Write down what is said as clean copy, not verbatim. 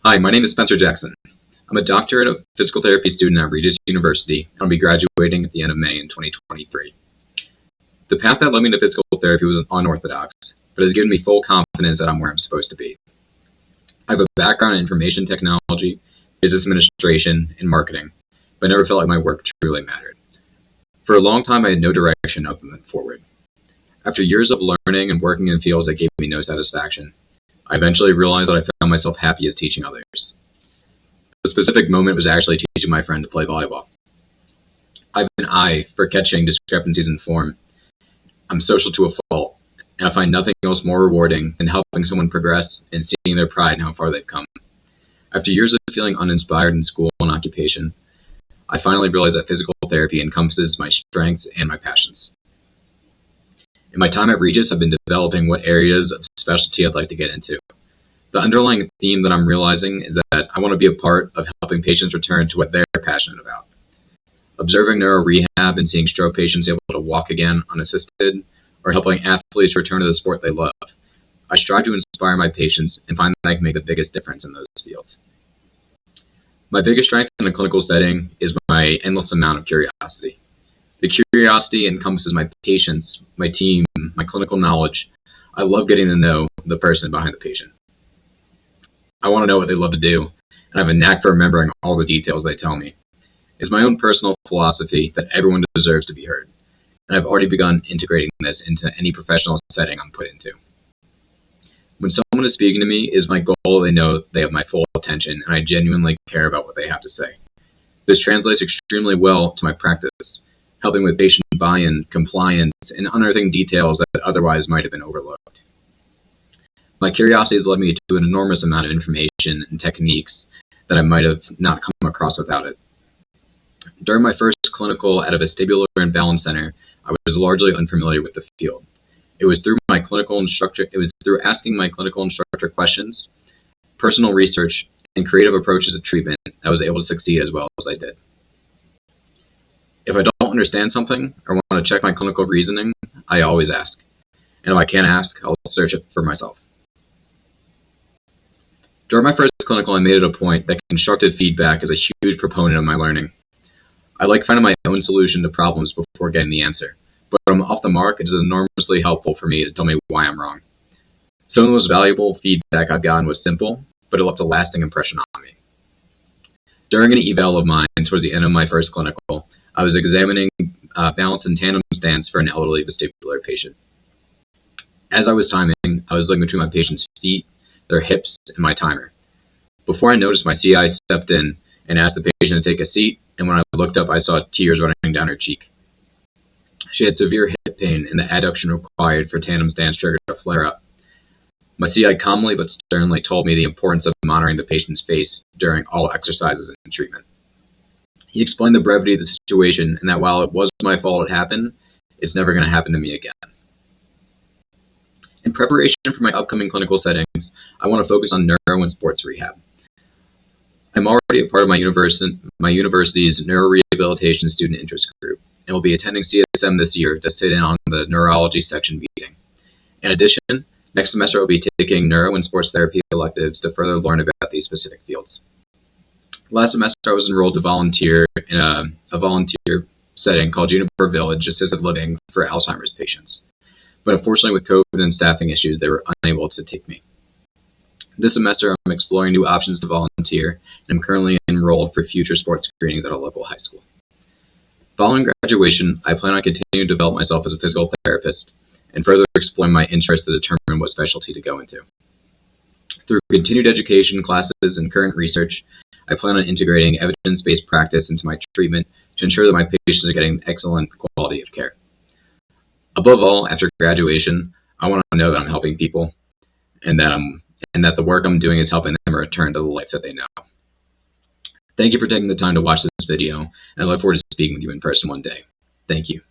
Hi, my name is Spencer Jackson. I'm a doctorate of physical therapy student at Regis University, and I'll be graduating at the end of May in 2023. The path that led me to physical therapy was unorthodox, but has given me full confidence that I'm where I'm supposed to be. I have a background in information technology, business administration, and marketing, but I never felt like my work truly mattered. For a long time, I had no direction other than forward. After years of learning and working in fields that gave me no satisfaction, I eventually realized that I found myself happy as teaching others. The specific moment was actually teaching my friend to play volleyball. I have an eye for catching discrepancies in form. I'm social to a fault, and I find nothing else more rewarding than helping someone progress and seeing their pride in how far they've come. After years of feeling uninspired in school and occupation, I finally realized that physical therapy encompasses my strengths and my passions. In my time at Regis, I've been developing what areas of specialty I'd like to get into. The underlying theme that I'm realizing is that I want to be a part of helping patients return to what they're passionate about. Observing neuro rehab and seeing stroke patients able to walk again unassisted, or helping athletes return to the sport they love. I strive to inspire my patients and find that I can make the biggest difference in those fields. My biggest strength in a clinical setting is my endless amount of curiosity. The curiosity encompasses my patients, my team, my clinical knowledge. I love getting to know the person behind the patient. I want to know what they love to do, and I have a knack for remembering all the details they tell me. It's my own personal philosophy that everyone deserves to be heard, and I've already begun integrating this into any professional setting I'm put into. When someone is speaking to me, it is my goal they know they have my full attention, and I genuinely care about what they have to say. This translates extremely well to my practice, helping with patient buy-in, compliance, and unearthing details that otherwise might have been overlooked. My curiosity has led me to an enormous amount of information and techniques that I might have not come across without it. During my first clinical at a vestibular and balance center, I was largely unfamiliar with the field. It was through asking my clinical instructor questions, personal research, and creative approaches to treatment that I was able to succeed as well as I did. If I don't understand something or want to check my clinical reasoning, I always ask. And if I can't ask, I'll search it for myself. During my first clinical, I made it a point that constructive feedback is a huge proponent of my learning. I like finding my own solution to problems before getting the answer, but when I'm off the mark, it is enormously helpful for me to tell me why I'm wrong. Some of the most valuable feedback I've gotten was simple, but it left a lasting impression on me. During an eval of mine towards the end of my first clinical, I was examining balance and tandem stance for an elderly vestibular patient. As I was timing, I was looking between my patient's feet, their hips, and my timer. Before I noticed, my CI stepped in and asked the patient to take a seat, and when I looked up, I saw tears running down her cheek. She had severe hip pain, and the adduction required for tandem stance triggered a flare-up. My CI calmly but sternly told me the importance of monitoring the patient's face during all exercises and treatment. He explained the brevity of the situation and that while it was my fault it happened, it's never going to happen to me again. In preparation for my upcoming clinical settings, I want to focus on neuro and sports rehab. I'm already a part of my university's neurorehabilitation student interest group and will be attending CSM this year to sit in on the neurology section meeting. In addition, next semester I'll be taking neuro and sports therapy electives to further learn about these specific fields. Last semester I was enrolled to volunteer in a volunteer setting called Juniper Village Assisted Living for Alzheimer's patients. But unfortunately with COVID and staffing issues, they were unable to take me. This semester, I'm exploring new options to volunteer, and I'm currently enrolled for future sports screenings at a local high school. Following graduation, I plan on continuing to develop myself as a physical therapist and further exploring my interest to determine what specialty to go into. Through continued education, classes, and current research, I plan on integrating evidence-based practice into my treatment to ensure that my patients are getting excellent quality of care. Above all, after graduation, I want to know that I'm helping people and that the work I'm doing is helping them return to the life that they know. Thank you for taking the time to watch this video, and I look forward to speaking with you in person one day. Thank you.